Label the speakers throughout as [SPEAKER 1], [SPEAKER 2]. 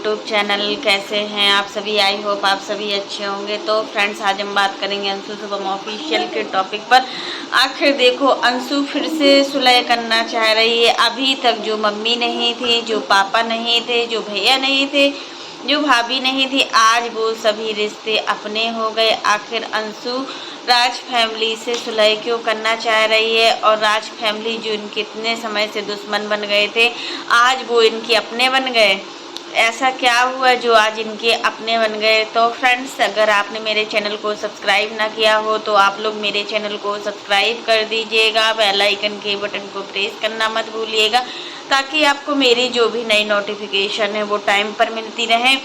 [SPEAKER 1] YouTube channel. कैसे हैं आप सभी? आई होप आप सभी अच्छे होंगे। तो फ्रेंड्स, आज हम बात करेंगे अंशु शुभम ऑफिशियल के टॉपिक पर। आखिर देखो, अंशु फिर से सुलह करना चाह रही है। अभी तक जो मम्मी नहीं थी, जो पापा नहीं थे, जो भैया नहीं थे, जो भाभी नहीं थी, आज वो सभी रिश्ते अपने हो गए। आखिर अंशु राज फैमिली से सुलह क्यों करना चाह रही है? और राज फैमिली जो इनके इतने समय से दुश्मन बन गए थे, आज वो इनके अपने बन गए। ऐसा क्या हुआ जो आज इनके अपने बन गए? तो फ्रेंड्स, अगर आपने मेरे चैनल को सब्सक्राइब ना किया हो तो आप लोग मेरे चैनल को सब्सक्राइब कर दीजिएगा। बेल आइकन के बटन को प्रेस करना मत भूलिएगा, ताकि आपको मेरी जो भी नई नोटिफिकेशन है वो टाइम पर मिलती रहे।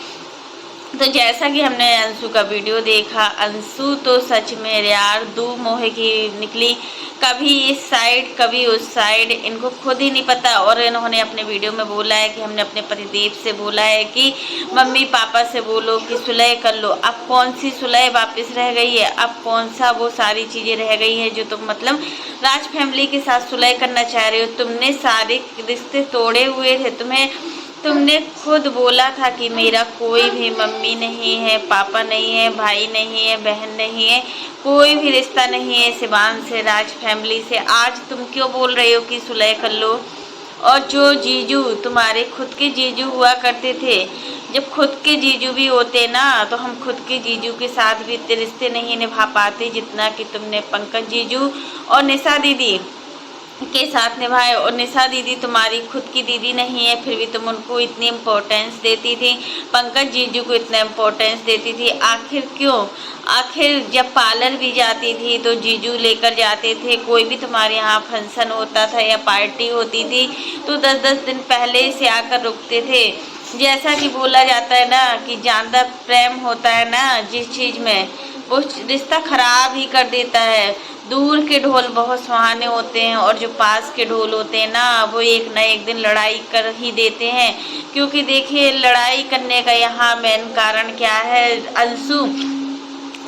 [SPEAKER 1] तो जैसा कि हमने अंशु का वीडियो देखा, अंशु तो सच में यार दो मोह की निकली। कभी इस साइड कभी उस साइड, इनको खुद ही नहीं पता। और इन्होंने अपने वीडियो में बोला है कि हमने अपने पतिदेव से बोला है कि मम्मी पापा से बोलो कि सुलह कर लो। अब कौन सी सुलह वापस रह गई है? अब कौन सा वो सारी चीज़ें रह गई हैं जो तुम मतलब राज फैमिली के साथ सुलह करना चाह रहे हो? तुमने सारे रिश्ते तोड़े हुए थे। तुमने खुद बोला था कि मेरा कोई भी मम्मी नहीं है, पापा नहीं है, भाई नहीं है, बहन नहीं है, कोई भी रिश्ता नहीं है शिवान से, राज फैमिली से। आज तुम क्यों बोल रहे हो कि सुलह कर लो? और जो जीजू तुम्हारे खुद के जीजू हुआ करते थे, जब खुद के जीजू भी होते ना, तो हम खुद के जीजू के साथ भी इतने रिश्ते नहीं निभा पाते जितना कि तुमने पंकज जीजू और निशा दीदी के साथ निभाए। और निशा दीदी तुम्हारी खुद की दीदी नहीं है, फिर भी तुम उनको इतनी इम्पोर्टेंस देती थी, पंकज जीजू को इतना इम्पोर्टेंस देती थी। आखिर क्यों? आखिर जब पार्लर भी जाती थी तो जीजू लेकर जाते थे। कोई भी तुम्हारे यहाँ फंक्शन होता था या पार्टी होती थी तो 10-10 दिन पहले से आकर रुकते थे। जैसा कि बोला जाता है ना कि ज़्यादा प्रेम होता है ना जिस चीज़ में, वो रिश्ता खराब ही कर देता है। दूर के ढोल बहुत सुहाने होते हैं और जो पास के ढोल होते हैं ना, वो एक न एक दिन लड़ाई कर ही देते हैं। क्योंकि देखिए, लड़ाई करने का यहाँ मेन कारण क्या है?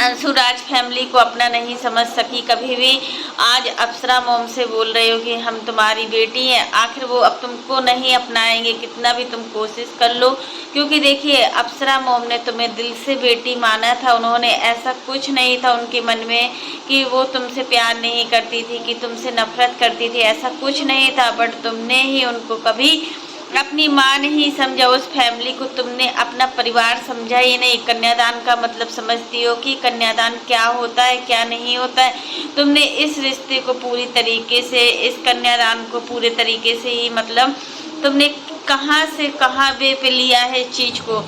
[SPEAKER 1] अंशु राज फैमिली को अपना नहीं समझ सकी कभी भी। आज अप्सरा मोम से बोल रहे हो कि हम तुम्हारी बेटी हैं, आखिर वो अब तुमको नहीं अपनाएंगे कितना भी तुम कोशिश कर लो। क्योंकि देखिए, अप्सरा मोम ने तुम्हें दिल से बेटी माना था। उन्होंने ऐसा कुछ नहीं था उनके मन में कि वो तुमसे प्यार नहीं करती थी, कि तुमसे नफरत करती थी, ऐसा कुछ नहीं था। बट तुमने ही उनको कभी अपनी माँ नहीं समझा। उस फैमिली को तुमने अपना परिवार समझा ही नहीं। कन्यादान का मतलब समझती हो कि कन्यादान क्या होता है, क्या नहीं होता है? तुमने इस रिश्ते को पूरी तरीके से, इस कन्यादान को पूरे तरीके से ही मतलब तुमने कहाँ से कहाँ वे पे लिया है इस चीज़ को।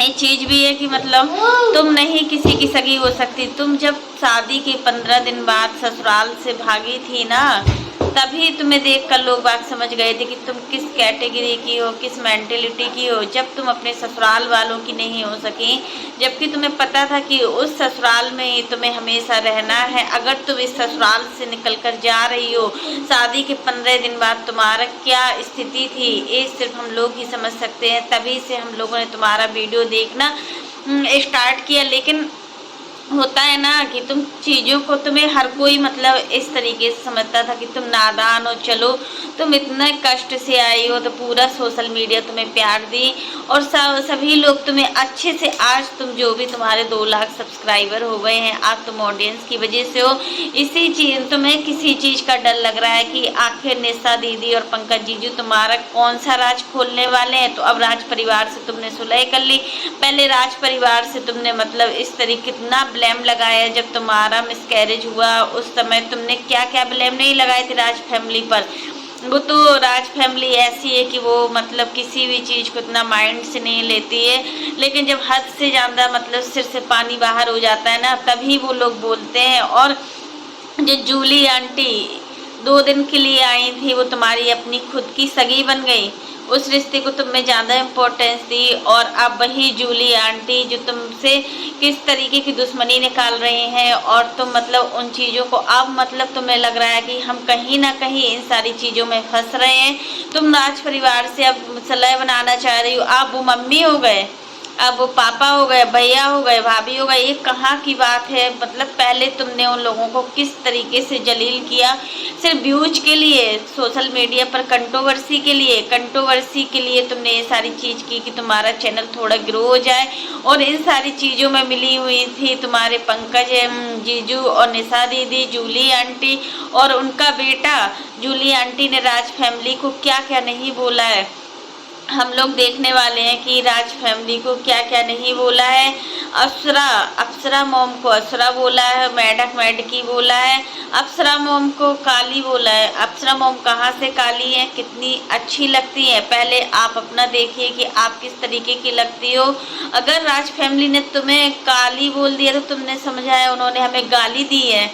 [SPEAKER 1] एक चीज़ भी है कि मतलब तुम नहीं किसी की सगी हो सकती। तुम जब शादी के 15 दिन बाद ससुराल से भागी थी ना, तभी तुम्हें देखकर लोग बात समझ गए थे कि तुम किस कैटेगरी की हो, किस मेंटेलिटी की हो, जब तुम अपने ससुराल वालों की नहीं हो सकी। जबकि तुम्हें पता था कि उस ससुराल में ही तुम्हें हमेशा रहना है। अगर तुम इस ससुराल से निकल कर जा रही हो, शादी के 15 दिन बाद तुम्हारा क्या स्थिति थी, ये सिर्फ हम लोग ही समझ सकते हैं। तभी से हम लोगों ने तुम्हारा वीडियो देखना स्टार्ट किया। लेकिन होता है ना कि तुम चीज़ों को, तुम्हें हर कोई मतलब इस तरीके से समझता था कि तुम नादान हो। चलो, तुम इतने कष्ट से आई हो तो पूरा सोशल मीडिया तुम्हें प्यार दी और सभी लोग तुम्हें अच्छे से, आज तुम जो भी तुम्हारे 2 लाख सब्सक्राइबर हो गए हैं, आज तुम ऑडियंस की वजह से हो। इसी चीज़, तुम्हें किसी चीज़ का डर लग रहा है कि आखिर निशा दीदी और पंकज जीजू तुम्हारा कौन सा राज खोलने वाले हैं। तो अब राज परिवार से तुमने सुलह कर ली। पहले राज परिवार से तुमने मतलब इस तरीके कितना ब्लेम लगाया। जब तुम्हारा मिसकैरेज हुआ उस समय तुमने क्या क्या ब्लेम नहीं लगाए थे राज फैमिली पर। वो तो राज फैमिली ऐसी है कि वो मतलब किसी भी चीज़ को इतना माइंड से नहीं लेती है। लेकिन जब हद से ज़्यादा मतलब सिर से पानी बाहर हो जाता है ना, तभी वो लोग बोलते हैं। और जो जूली आंटी 2 दिन के लिए आई थी, वो तुम्हारी अपनी खुद की सगी बन गई। उस रिश्ते को तुमने ज़्यादा इम्पोर्टेंस दी। और अब वही जूली आंटी जो तुमसे किस तरीके की दुश्मनी निकाल रही हैं, और तुम मतलब उन चीज़ों को अब मतलब तुम्हें लग रहा है कि हम कहीं ना कहीं इन सारी चीज़ों में फंस रहे हैं। तुम राज परिवार से अब सुलह बनाना चाह रही हो, आप वो मम्मी हो गए। अब वो पापा हो गए, भैया हो गए, भाभी हो गए, ये कहाँ की बात है। मतलब पहले तुमने उन लोगों को किस तरीके से जलील किया, सिर्फ व्यूज के लिए, सोशल मीडिया पर कंट्रोवर्सी के लिए तुमने ये सारी चीज़ की कि तुम्हारा चैनल थोड़ा ग्रो हो जाए। और इन सारी चीज़ों में मिली हुई थी तुम्हारे पंकज जीजू और निशा दीदी, जूली आंटी और उनका बेटा। जूली आंटी ने राज फैमिली को क्या क्या नहीं बोला है, हम लोग देखने वाले हैं कि राज फैमिली को क्या क्या नहीं बोला है। अप्सरा मॉम को असुरा बोला है, मेढक मेढकी बोला है, अप्सरा मॉम को काली बोला है। अप्सरा मॉम कहाँ से काली है, कितनी अच्छी लगती है, पहले आप अपना देखिए कि आप किस तरीके की लगती हो। अगर राज फैमिली ने तुम्हें काली बोल दिया तो तुमने समझा है उन्होंने हमें गाली दी है।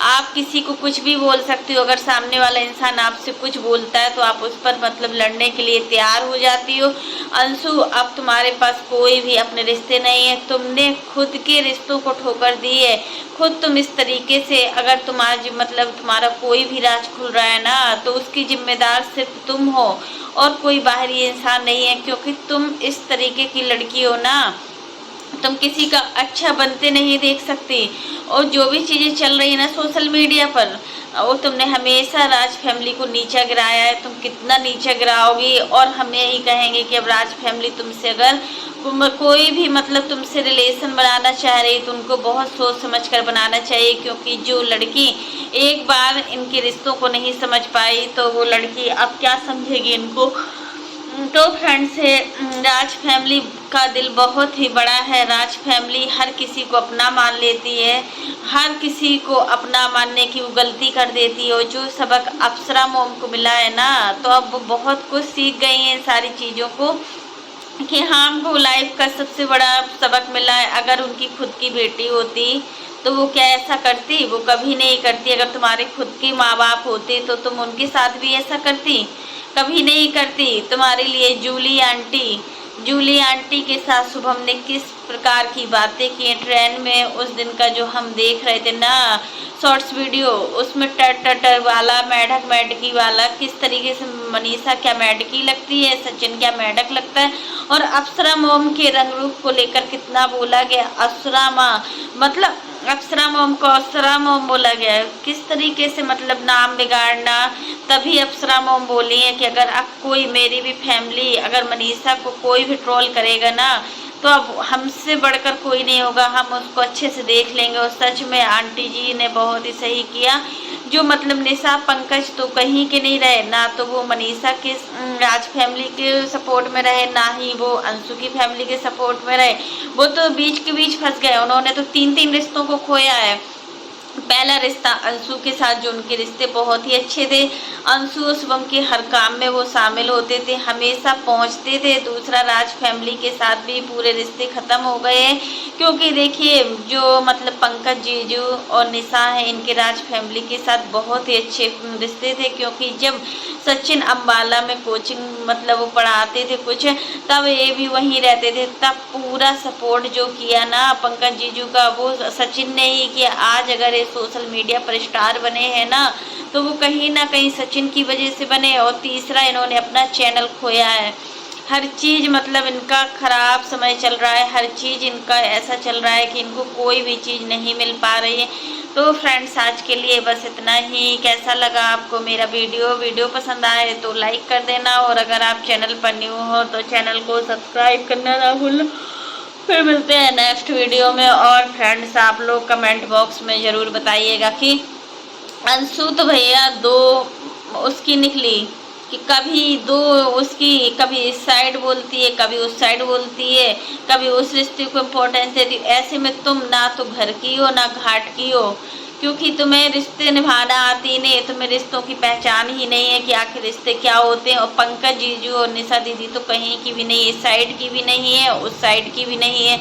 [SPEAKER 1] आप किसी को कुछ भी बोल सकती हो, अगर सामने वाला इंसान आपसे कुछ बोलता है तो आप उस पर मतलब लड़ने के लिए तैयार हो जाती हो। अंशु, अब तुम्हारे पास कोई भी अपने रिश्ते नहीं है, तुमने खुद के रिश्तों को ठोकर दी है। खुद तुम इस तरीके से, अगर तुम्हारा कोई भी राज खुल रहा है ना तो उसकी जिम्मेदार सिर्फ तुम हो और कोई बाहरी इंसान नहीं है, क्योंकि तुम इस तरीके की लड़की हो ना, तुम किसी का अच्छा बनते नहीं देख सकती। और जो भी चीज़ें चल रही है ना सोशल मीडिया पर, वो तुमने हमेशा राज फैमिली को नीचा गिराया है। तुम कितना नीचा गिराओगी, और हम यही कहेंगे कि अब राज फैमिली तुमसे अगर कोई भी तुमसे रिलेशन बनाना चाह रही तो उनको बहुत सोच समझ कर बनाना चाहिए, क्योंकि जो लड़की एक बार इनके रिश्तों को नहीं समझ पाई तो वो लड़की अब क्या समझेगी इनको। तो फ्रेंड्स, राज फैमिली का दिल बहुत ही बड़ा है। राज फैमिली हर किसी को अपना मान लेती है, हर किसी को अपना मानने की वो गलती कर देती है। और जो सबक अप्सरा मोम को मिला है ना, तो अब वो बहुत कुछ सीख गई हैं सारी चीज़ों को, कि हाँ हमको लाइफ का सबसे बड़ा सबक मिला है। अगर उनकी खुद की बेटी होती तो वो क्या ऐसा करती, वो कभी नहीं करती। अगर तुम्हारे खुद के माँ बाप होते तो तुम उनके साथ भी ऐसा करती, कभी नहीं करती। तुम्हारे लिए जूली आंटी के साथ शुभम ने किस प्रकार की बातें की ट्रेन में उस दिन का, जो हम देख रहे थे ना शॉर्ट्स वीडियो, उसमें टर वाला, मेढक मेढकी वाला, किस तरीके से मनीषा क्या मेढकी लगती है, सचिन क्या मेढक लगता है। और अप्सरा मोम के रंग रूप को लेकर कितना बोला गया, अप्सरा मोम को अप्सरा मोम बोला गया है। किस तरीके से नाम बिगाड़ना। तभी अप्सरा मोम बोली है कि अगर अब कोई मेरी भी फैमिली, अगर मनीषा को कोई भी ट्रोल करेगा ना तो अब हमसे बढ़कर कोई नहीं होगा, हम उसको अच्छे से देख लेंगे। और सच में आंटी जी ने बहुत ही सही किया। जो निशा पंकज तो कहीं के नहीं रहे, ना तो वो मनीषा के राज फैमिली के सपोर्ट में रहे, ना ही वो अंशु की फैमिली के सपोर्ट में रहे। वो तो बीच के बीच फंस गए। उन्होंने तो 3 रिश्तों को खोया है। पहला रिश्ता अंशु के साथ, जो उनके रिश्ते बहुत ही अच्छे थे, अंशु और शुभम के हर काम में वो शामिल होते थे, हमेशा पहुंचते थे। दूसरा, राज फैमिली के साथ भी पूरे रिश्ते ख़त्म हो गए हैं, क्योंकि देखिए जो पंकज जीजू और निशा है, इनके राज फैमिली के साथ बहुत ही अच्छे रिश्ते थे। क्योंकि जब सचिन अम्बाला में कोचिंग वो पढ़ाते थे कुछ, तब ये भी वहीं रहते थे। तब पूरा सपोर्ट जो किया ना पंकज जीजू का, वो सचिन ने ही किया। आज अगर ये सोशल मीडिया पर स्टार बने हैं ना, तो वो कहीं ना कहीं सचिन की वजह से बने। और तीसरा, इन्होंने अपना चैनल खोया है। हर चीज़ इनका ख़राब समय चल रहा है, हर चीज़ इनका ऐसा चल रहा है कि इनको कोई भी चीज़ नहीं मिल पा रही है। तो फ्रेंड्स, आज के लिए बस इतना ही। कैसा लगा आपको मेरा वीडियो पसंद आए तो लाइक कर देना, और अगर आप चैनल पर न्यू हो तो चैनल को सब्सक्राइब करना ना भूलना। फिर मिलते हैं नेक्स्ट वीडियो में। और फ्रेंड्स, आप लोग कमेंट बॉक्स में ज़रूर बताइएगा कि अंशु तो भैया दो उसकी निकली, कि कभी इस साइड बोलती है, कभी उस साइड बोलती है, कभी उस रिश्ते को इम्पोर्टेंस देती है। ऐसे में तुम ना तो घर की हो ना घाट की हो, क्योंकि तुम्हें रिश्ते निभाना आती नहीं, तुम्हें रिश्तों की पहचान ही नहीं है कि आखिर रिश्ते क्या होते हैं। और पंकज जीजू और निशा दीदी तो कहीं की भी नहीं, इस साइड की भी नहीं है, उस साइड की भी नहीं है।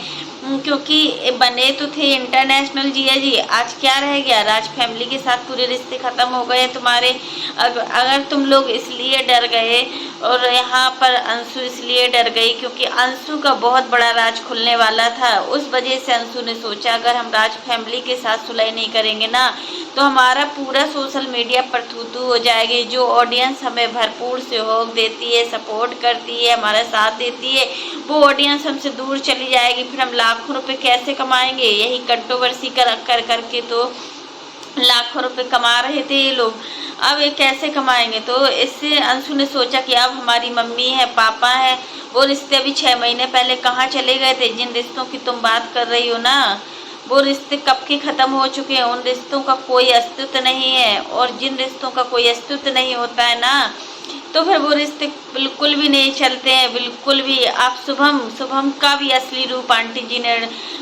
[SPEAKER 1] क्योंकि बने तो थे इंटरनेशनल जिया जी, आज क्या रह गया? राज फैमिली के साथ पूरे रिश्ते ख़त्म हो गए तुम्हारे। अगर तुम लोग इसलिए डर गए और यहाँ पर अंशु इसलिए डर गई क्योंकि अंशु का बहुत बड़ा राज खुलने वाला था, उस वजह से अंशु ने सोचा अगर हम राज फैमिली के साथ सुलह नहीं करेंगे ना तो हमारा पूरा सोशल मीडिया पर थू हो जाएगी। जो ऑडियंस हमें भरपूर सहयोग देती है, सपोर्ट करती है, हमारा साथ देती है, वो ऑडियंस हमसे दूर चली जाएगी। फिर हम लाखों रुपए कैसे कमाएंगे? यही कंट्रोवर्सी कर करके तो लाखों रुपए कमा रहे थे ये लोग, अब ये कैसे कमाएंगे? तो इससे अंशु ने सोचा कि अब हमारी मम्मी है, पापा है, वो रिश्ते अभी 6 महीने पहले कहाँ चले गए थे? जिन रिश्तों की तुम बात कर रही हो ना, वो रिश्ते कब के ख़त्म हो चुके हैं। उन रिश्तों का कोई अस्तित्व नहीं है, और जिन रिश्तों का कोई अस्तित्व नहीं होता है ना, तो फिर वो रिश्ते बिल्कुल भी नहीं चलते हैं, बिल्कुल भी। आप शुभम का भी असली रूप आंटी जी ने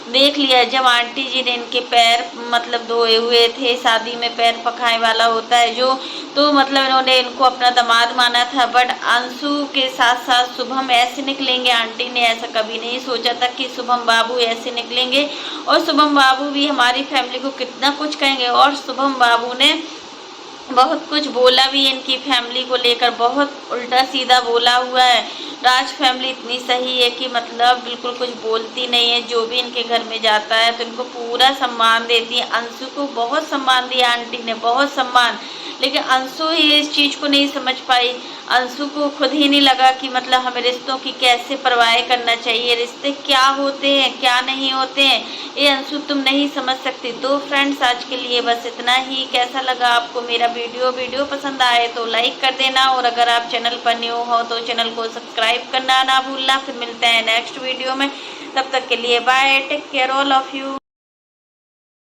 [SPEAKER 1] देख लिया। जब आंटी जी ने इनके पैर मतलब धोए हुए थे, शादी में पैर पखाए वाला होता है जो, तो मतलब इन्होंने इनको अपना दामाद माना था। बट अंशु के साथ साथ शुभम ऐसे निकलेंगे, आंटी ने ऐसा कभी नहीं सोचा था कि शुभम बाबू ऐसे निकलेंगे। और शुभम बाबू भी हमारी फैमिली को कितना कुछ कहेंगे, और शुभम बाबू ने बहुत कुछ बोला भी इनकी फैमिली को लेकर, बहुत उल्टा सीधा बोला हुआ है। राज फैमिली इतनी सही है कि मतलब बिल्कुल कुछ बोलती नहीं है, जो भी इनके घर में जाता है तो इनको पूरा सम्मान देती है। अंशु को बहुत सम्मान दिया आंटी ने, बहुत सम्मान, लेकिन अंशु ही इस चीज़ को नहीं समझ पाई। अंशु को खुद ही नहीं लगा कि मतलब हमें रिश्तों की कैसे परवाह करना चाहिए, रिश्ते क्या होते हैं क्या नहीं होते हैं, ये अंशु तुम नहीं समझ सकती। तो फ्रेंड्स, आज के लिए बस इतना ही। कैसा लगा आपको मेरा वीडियो पसंद आए तो लाइक कर देना, और अगर आप चैनल पर न्यू हो तो चैनल को सब्सक्राइब करना ना भूलना। फिर मिलते हैं नेक्स्ट वीडियो में, तब तक के लिए bye, take care all of you.